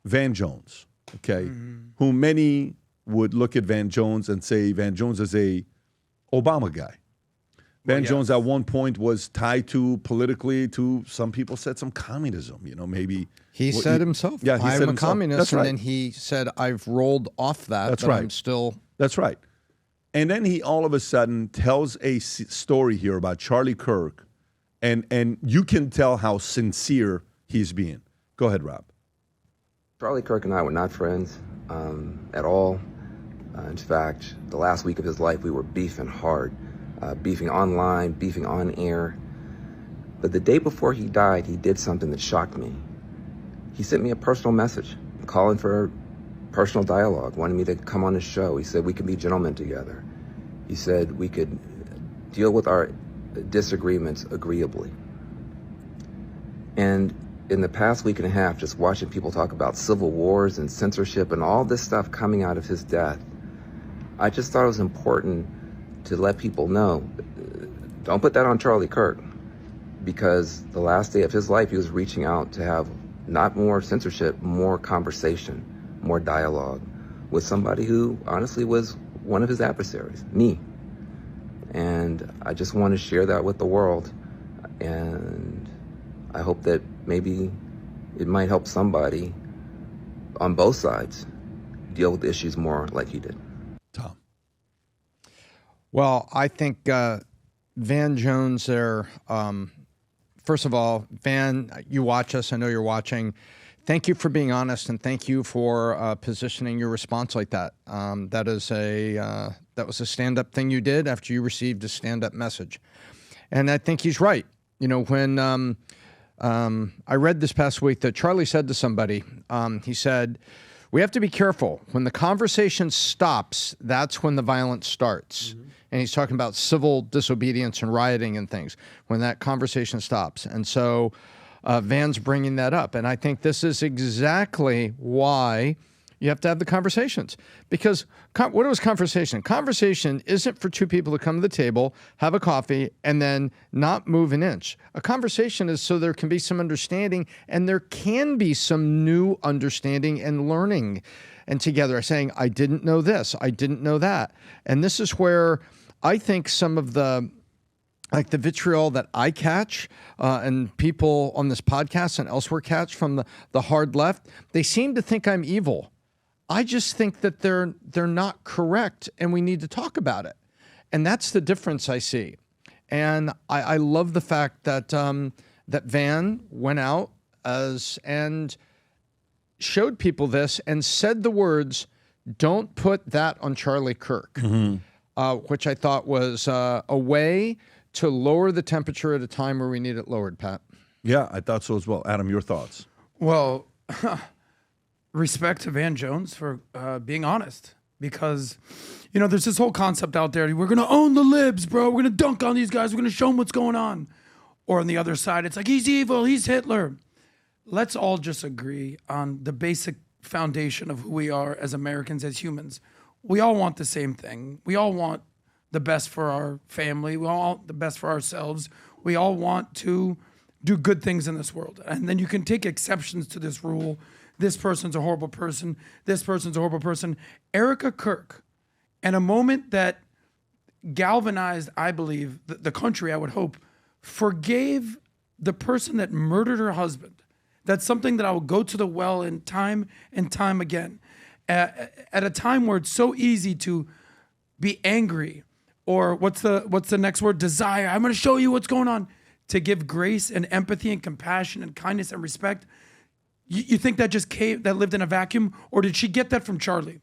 Van Jones, okay, who many would look at Van Jones and say Van Jones is a Obama guy. Van Jones at one point was tied to politically to, some people said, some communism, maybe. He said himself, yeah, he I'm said a himself. communist. That's right. And then he said, I've rolled off that, That's but right. I'm still. That's right. And then he all of a sudden tells a story here about Charlie Kirk, and you can tell how sincere he's being. Go ahead, Rob. Charlie Kirk and I were not friends at all. In fact, the last week of his life, we were beefing hard, beefing online, beefing on air. But the day before he died, he did something that shocked me. He sent me a personal message calling for personal dialogue, wanted me to come on his show. He said we could be gentlemen together. He said we could deal with our disagreements agreeably. And in the past week and a half, just watching people talk about civil wars and censorship and all this stuff coming out of his death, I just thought it was important to let people know, don't put that on Charlie Kirk, because the last day of his life, he was reaching out to have not more censorship, more conversation, more dialogue with somebody who honestly was one of his adversaries, me. And I just want to share that with the world. And I hope that maybe it might help somebody on both sides deal with issues more like he did. Tom. Well, I think Van Jones there, first of all, Van, you watch us. I know you're watching. Thank you for being honest, and thank you for positioning your response like that. That was a stand-up thing you did after you received a stand-up message. And I think he's right. When I read this past week that Charlie said to somebody, he said, we have to be careful. When the conversation stops, that's when the violence starts. Mm-hmm. And he's talking about civil disobedience and rioting and things, when that conversation stops. And so Van's bringing that up. And I think this is exactly why you have to have the conversations. Because what was conversation? Conversation isn't for two people to come to the table, have a coffee, and then not move an inch. A conversation is so there can be some understanding, and there can be some new understanding and learning. And together saying, I didn't know this, I didn't know that. And this is where I think some of the vitriol that I catch and people on this podcast and elsewhere catch from the hard left, they seem to think I'm evil. I just think that they're not correct, and we need to talk about it. And that's the difference I see. And I love the fact that that Van went out and showed people this and said the words, don't put that on Charlie Kirk, which I thought was a way to lower the temperature at a time where we need it lowered, Pat. Yeah, I thought so as well. Adam, your thoughts? Well, respect to Van Jones for being honest, because, there's this whole concept out there. We're going to own the libs, bro. We're going to dunk on these guys. We're going to show them what's going on. Or on the other side, it's like, he's evil. He's Hitler. Let's all just agree on the basic foundation of who we are as Americans, as humans. We all want the same thing. We all want the best for our family. We all want the best for ourselves. We all want to do good things in this world. And then you can take exceptions to this rule. This person's a horrible person. This person's a horrible person. Erica Kirk, in a moment that galvanized, I believe, the country, I would hope, forgave the person that murdered her husband. That's something that I will go to the well in time and time again. At a time where it's so easy to be angry, or what's the next word? Desire. I'm going to show you what's going on. To give grace and empathy and compassion and kindness and respect. You think that just came, that lived in a vacuum? Or did she get that from Charlie?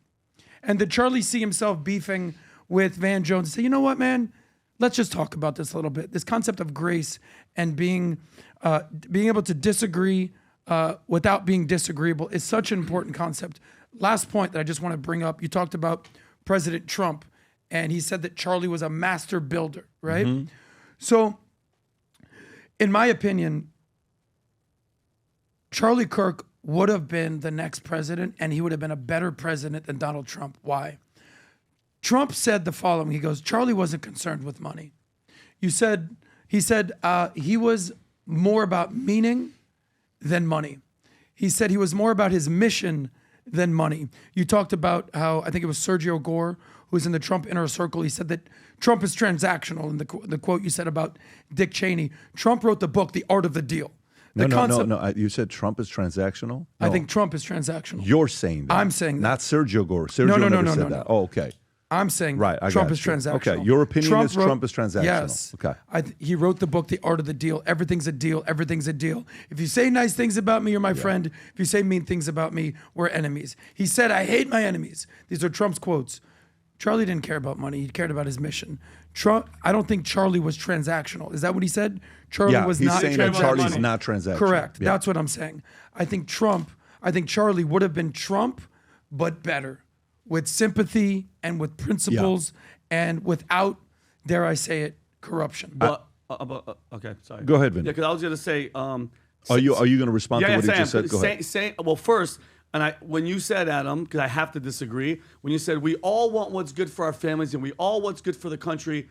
And did Charlie see himself beefing with Van Jones and say, you know what, man? Let's just talk about this a little bit. This concept of grace and being able to disagree without being disagreeable is such an important concept. Last point that I just want to bring up, you talked about President Trump, and he said that Charlie was a master builder, right? Mm-hmm. So, in my opinion, Charlie Kirk would have been the next president, and he would have been a better president than Donald Trump. Why? Trump said the following. He goes, Charlie wasn't concerned with money. He said he was more about meaning than money. He said he was more about his mission than money. You talked about how, I think it was Sergio Gore, who's in the Trump inner circle. He said that Trump is transactional. And the quote you said about Dick Cheney, Trump wrote the book, The Art of the Deal. No. You said Trump is transactional? No. I think Trump is transactional. You're saying that. I'm saying that. Not Sergio Gore. Sergio never said that. Oh, okay. I'm saying right, Trump is transactional. Okay, your opinion is Trump is transactional. Yes. Okay. He wrote the book, The Art of the Deal. Everything's a deal. Everything's a deal. If you say nice things about me, you're my friend. If you say mean things about me, we're enemies. He said, I hate my enemies. These are Trump's quotes. Charlie didn't care about money. He cared about his mission. I don't think Charlie was transactional. Is that what he said? Charlie was he's not saying that Charlie's not transactional. Correct. Yeah. That's what I'm saying. I think Charlie would have been Trump, but better, with sympathy and with principles and without, dare I say it, corruption. Okay, sorry. Go ahead, Vinny. Yeah, because I was going to say. Are you going to respond to what he just said? Go ahead. Well, first, when you said, Adam, because I have to disagree, when you said we all want what's good for our families and we all what's good for the country,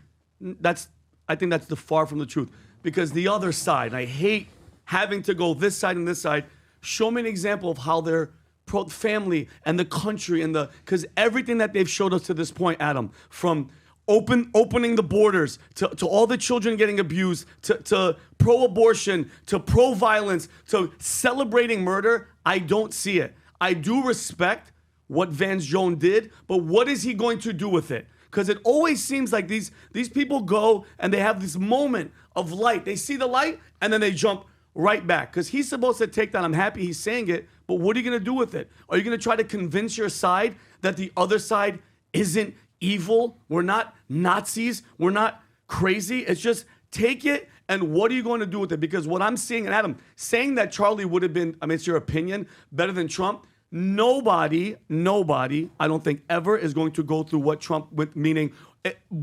I think that's far from the truth. Because the other side, and I hate having to go this side and this side, show me an example of how they're pro family and the country and because everything that they've showed us to this point, Adam, from opening the borders to all the children getting abused to pro-abortion to pro-violence to celebrating murder, I don't see it. I do respect what Van Jones did, but what is he going to do with it? Because it always seems like these people go and they have this moment of light. They see the light and then they jump right back. Because he's supposed to take that. I'm happy he's saying it, but what are you going to do with it? Are you going to try to convince your side that the other side isn't evil? We're not Nazis. We're not crazy. It's just take it and what are you going to do with it? Because what I'm seeing, and Adam, saying that Charlie would have been, I mean, it's your opinion, better than Trump. Nobody, I don't think ever is going to go through what Trump went, meaning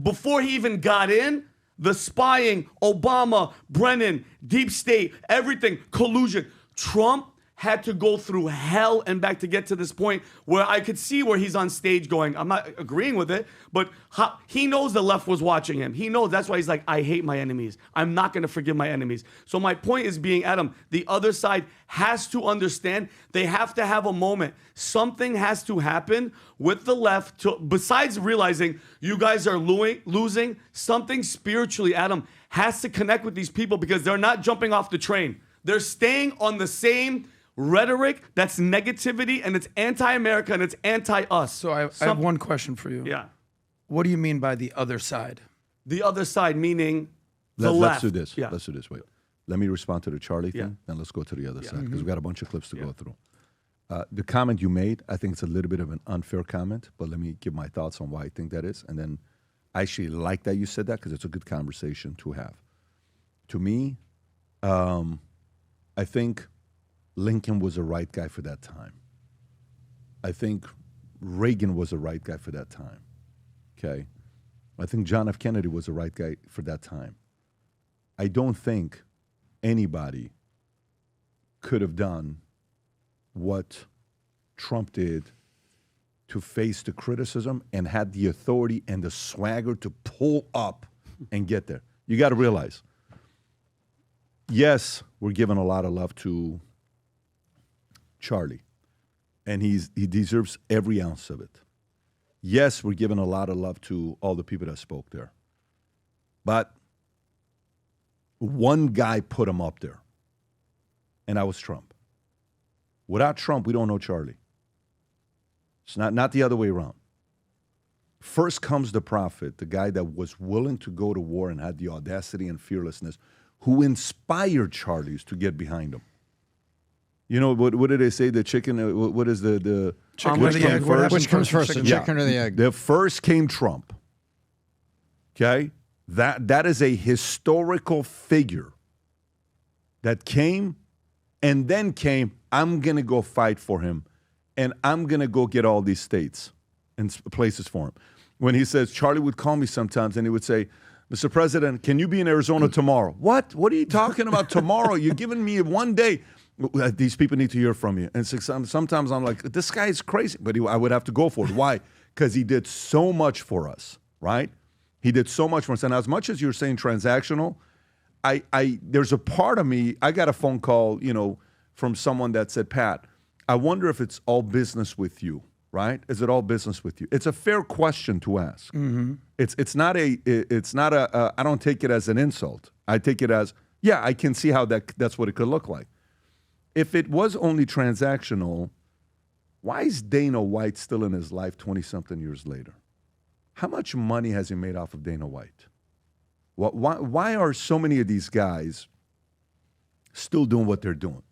before he even got in, the spying, Obama, Brennan, deep state, everything, collusion. Trump had to go through hell and back to get to this point where I could see where he's on stage going, I'm not agreeing with it, but he knows the left was watching him. He knows that's why he's like, I hate my enemies. I'm not going to forgive my enemies. So my point is being, Adam, the other side has to understand they have to have a moment. Something has to happen with the left besides realizing you guys are losing, something spiritually, Adam, has to connect with these people because they're not jumping off the train. They're staying on the same rhetoric that's negativity and it's anti-America and it's anti-us. So I have one question for you. Yeah. What do you mean by the other side? The other side meaning the left. Let's do this. Yeah. Let's do this. Wait. Let me respond to the Charlie thing, then let's go to the other side because we've got a bunch of clips to go through. The comment you made, I think it's a little bit of an unfair comment, but let me give my thoughts on why I think that is. And then I actually like that you said that because it's a good conversation to have. To me, I think Lincoln was the right guy for that time. I think Reagan was the right guy for that time. Okay? I think John F. Kennedy was the right guy for that time. I don't think anybody could have done what Trump did to face the criticism and had the authority and the swagger to pull up and get there. You got to realize, yes, we're giving a lot of love to Charlie, and he deserves every ounce of it. Yes, we're giving a lot of love to all the people that spoke there. But one guy put him up there, and that was Trump. Without Trump, we don't know Charlie. It's not the other way around. First comes the prophet, the guy that was willing to go to war and had the audacity and fearlessness, who inspired Charlies to get behind him. You know, what did they say? The chicken, what is the chicken which or the came egg? first? Which comes first, the chicken or the egg? The first came Trump. Okay? That is a historical figure that came and then came, I'm going to go fight for him and I'm going to go get all these states and places for him. When he says, Charlie would call me sometimes and he would say, Mr. President, can you be in Arizona tomorrow? What? What are you talking about tomorrow? You're giving me one day. These people need to hear from you. And sometimes I'm like, this guy is crazy. But I would have to go for it. Why? Because he did so much for us, right? He did so much for us. And as much as you're saying transactional, there's a part of me, I got a phone call, from someone that said, Pat, I wonder if it's all business with you, right? Is it all business with you? It's a fair question to ask. It's not a, I don't take it as an insult. I take it as, yeah, I can see how that's what it could look like. If it was only transactional, why is Dana White still in his life 20-something years later? How much money has he made off of Dana White? Why are so many of these guys still doing what they're doing?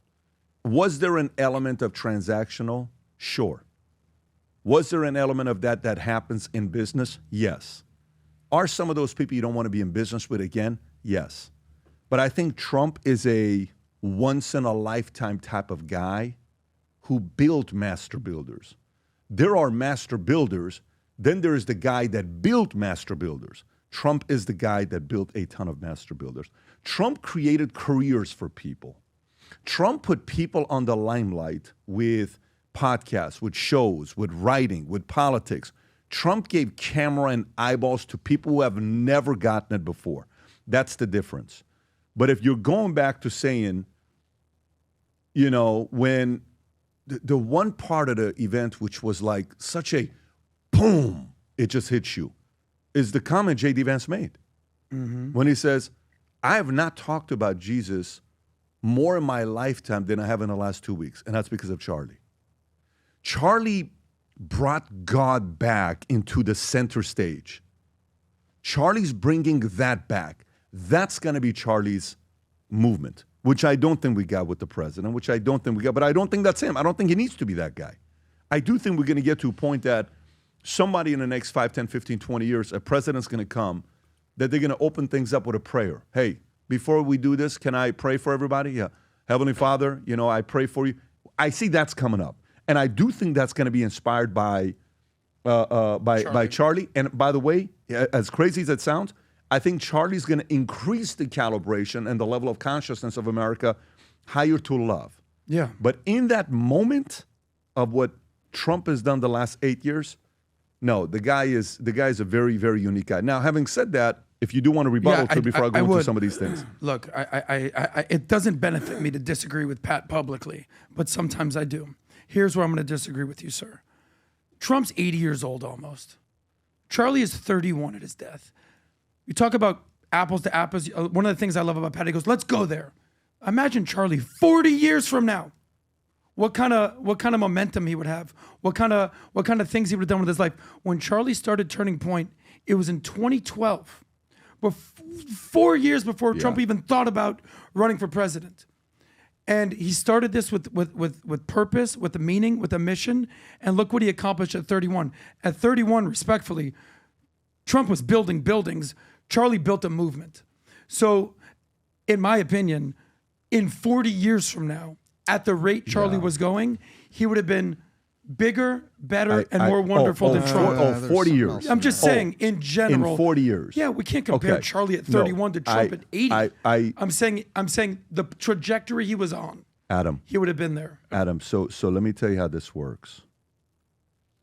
Was there an element of transactional? Sure. Was there an element of that happens in business? Yes. Are some of those people you don't want to be in business with again? Yes. But I think Trump is a once-in-a-lifetime type of guy who built master builders. There are master builders. Then there is the guy that built master builders. Trump is the guy that built a ton of master builders. Trump created careers for people. Trump put people on the limelight with podcasts, with shows, with writing, with politics. Trump gave camera and eyeballs to people who have never gotten it before. That's the difference. But if you're going back to saying, you know, when the one part of the event which was like such a boom, it just hits you, is the comment J.D. Vance made. When he says, I have not talked about Jesus more in my lifetime than I have in the last 2 weeks, and that's because of Charlie. Charlie brought God back into the center stage. Charlie's bringing that back. That's going to be Charlie's movement, which I don't think we got with the president, which I don't think we got, but I don't think that's him. I don't think he needs to be that guy. I do think we're going to get to a point that somebody in the next 5, 10, 15, 20 years, a president's going to come, that they're going to open things up with a prayer. Hey, before we do this, can I pray for everybody? Yeah. Heavenly Father, you know, I pray for you. I see that's coming up. And I do think that's going to be inspired by Charlie. And by the way, as crazy as it sounds, I think Charlie's going to increase the calibration and the level of consciousness of America higher to love. Yeah. But in that moment of what Trump has done the last 8 years, no, the guy is a very, very unique guy. Now, having said that, if you do want to rebuttal to before I go into some of these things. Look, it doesn't benefit me to disagree with Pat publicly, but sometimes I do. Here's where I'm going to disagree with you, sir. Trump's 80 years old almost. Charlie is 31 at his death. You talk about apples to apples. One of the things I love about Pat, he goes, let's go there. Imagine Charlie 40 years from now. What kind of momentum he would have? What kind of things he would have done with his life? When Charlie started Turning Point, it was in 2012. 4 years before Trump even thought about running for president. And he started this with purpose, with a meaning, with a mission. And look what he accomplished at 31. At 31, respectfully, Trump was building buildings. Charlie built a movement. So, in my opinion, in 40 years from now, at the rate Charlie was going, he would have been bigger, better, and more wonderful than Trump. 40 years. I'm just saying, in general. In 40 years. Yeah, we can't compare Charlie at 31 to Trump at 80. I'm saying the trajectory he was on. Adam. He would have been there. Adam, so let me tell you how this works.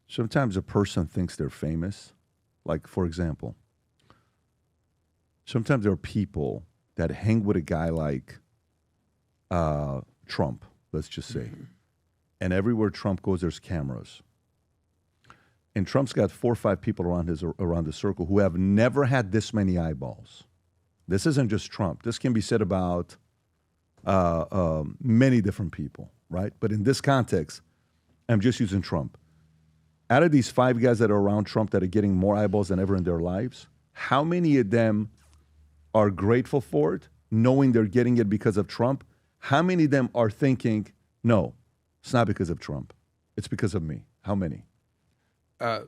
Sometimes a person thinks they're famous. Like, for example, sometimes there are people that hang with a guy like Trump, let's just say. And everywhere Trump goes, there's cameras. And Trump's got 4 or 5 people around the circle who have never had this many eyeballs. This isn't just Trump. This can be said about many different people, right? But in this context, I'm just using Trump. Out of these 5 guys that are around Trump that are getting more eyeballs than ever in their lives, how many of them are grateful for it, knowing they're getting it because of Trump? How many of them are thinking, no, it's not because of Trump. It's because of me. How many? I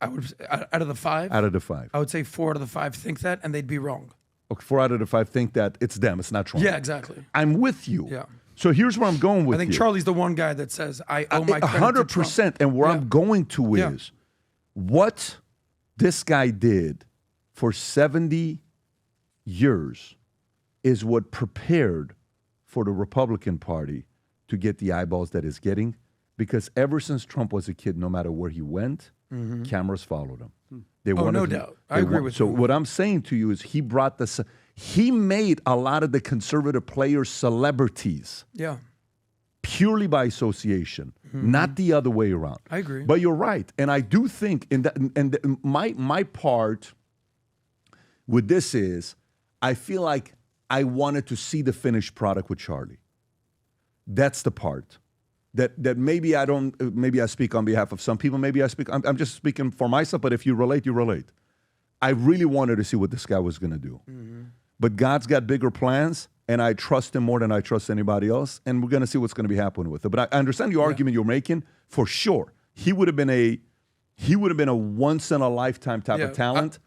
would, out of the 5? Out of the 5. I would say 4 out of the 5 think that, and they'd be wrong. Okay, 4 out of the 5 think that it's them. It's not Trump. Yeah, exactly. I'm with you. Yeah. So here's where I'm going with you. I think Charlie's the one guy that says, I owe my credit to Trump. 100%. And where I'm going to is what this guy did for 70 years is what prepared for the Republican Party to get the eyeballs that it's getting, because ever since Trump was a kid, no matter where he went, cameras followed him. They no doubt. I agree with you. So what I'm saying to you is he made a lot of the conservative players celebrities. Yeah. purely by association, not the other way around. I agree. But you're right. And I do think, my part with this is, I feel like I wanted to see the finished product with Charlie. That's the part. That maybe I don't, maybe I speak on behalf of some people, maybe I'm just speaking for myself, but if you relate, you relate. I really wanted to see what this guy was going to do. But God's got bigger plans, and I trust him more than I trust anybody else, and we're going to see what's going to be happening with it. But I understand the argument you're making, for sure. He would have been a once-in-a-lifetime type of talent,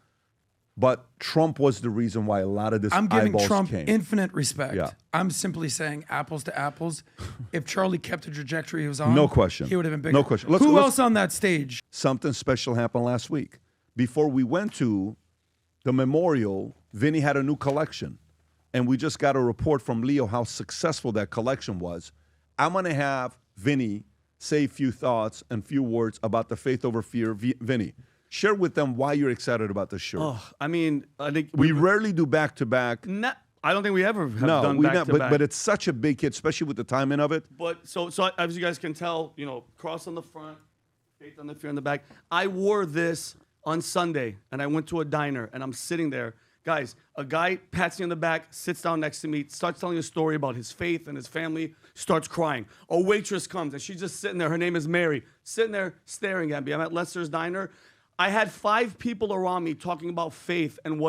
but Trump was the reason why a lot of this I'm giving Trump came. infinite respect. Yeah. I'm simply saying apples to apples. If Charlie kept the trajectory he was on, No question. he would have been bigger. No question. Who else on that stage? Something special happened last week. Before we went to the memorial, Vinny had a new collection. And we just got a report from Leo how successful that collection was. I'm going to have Vinny say a few thoughts and few words about the Faith Over Fear. Vinny, share with them why you're excited about this shirt. Oh, I mean, I think we rarely do back-to-back. I don't think we ever have done back-to-back. But it's such a big hit, especially with the timing of it. But so as you guys can tell, cross on the front, Faith on the Fear on the back. I wore this on Sunday, and I went to a diner, and I'm sitting there. Guys, a guy pats me on the back, sits down next to me, starts telling a story about his faith and his family, starts crying. A waitress comes, and she's just sitting there. Her name is Mary, sitting there staring at me. I'm at Lester's Diner. I had 5 people around me talking about faith and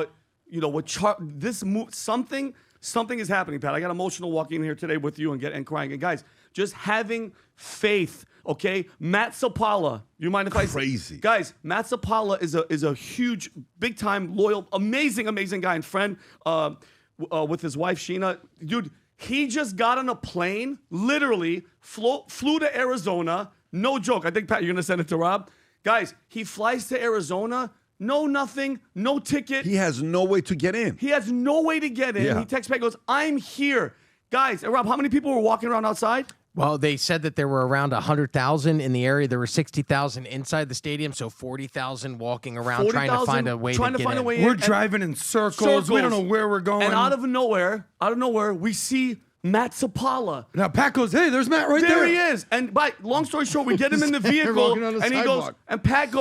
something is happening, Pat. I got emotional walking in here today with you and crying. And guys, just having faith, okay? Matt Sapala, you mind if I say? Crazy. Guys, Matt Sapala is a huge, big-time, loyal, amazing guy and friend with his wife, Sheena. Dude, he just got on a plane, literally, flew to Arizona. No joke. I think, Pat, you're going to send it to Rob. Guys, he flies to Arizona, nothing, no ticket. He has no way to get in. He has no way to get in. Yeah. He texts back, goes, I'm here. Guys, and Rob, how many people were walking around outside? Well, they said that there were around 100,000 in the area. There were 60,000 inside the stadium, so 40,000 walking around trying to find a way to get in. We're driving in circles. We don't know where we're going. And out of nowhere, we see Matt Sapala. Now Pat goes, hey, there's Matt right there. There he is. And long story short, we get him in the vehicle, walking on the and he goes, sidewalk. and Pat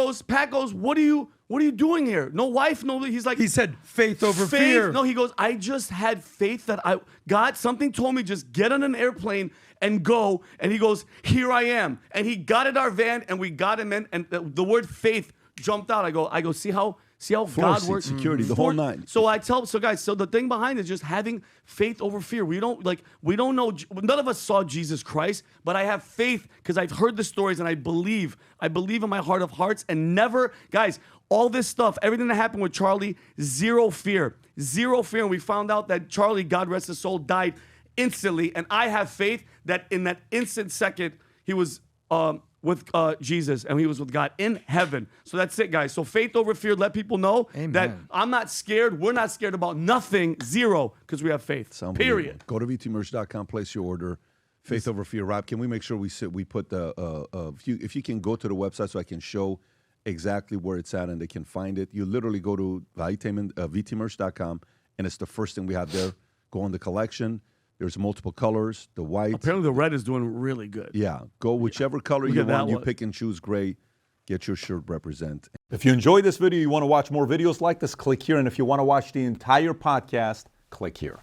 goes, what are you doing here? No wife, no. He's like, He said faith over fear. No, he goes, I just had faith that God, something told me just get on an airplane and go. And he goes, here I am. And he got in our van and we got him in. And the word faith jumped out. I go, see how God works. Security, the whole nine. So guys, the thing behind it is just having faith over fear. We don't know, none of us saw Jesus Christ, but I have faith because I've heard the stories and I believe in my heart of hearts and never, guys, all this stuff, everything that happened with Charlie, zero fear. And we found out that Charlie, God rest his soul, died instantly. And I have faith that in that instant second, he was with Jesus and he was with God in heaven. So that's it, guys. So faith over fear, let people know that I'm not scared. We're not scared about nothing, zero, because we have faith. Period. Go to vtmerch.com, place your order. Faith over fear. Rob, can we make sure we put if you can go to the website so I can show exactly where it's at and they can find it. You literally go to vtmerch.com and it's the first thing we have there. Go on the collection. There's multiple colors. The white. Apparently the red is doing really good. Yeah. Go whichever color Look you at that want. You one. pick and choose gray. Get your shirt represent. If you enjoyed this video, you want to watch more videos like this, click here. And if you want to watch the entire podcast, click here.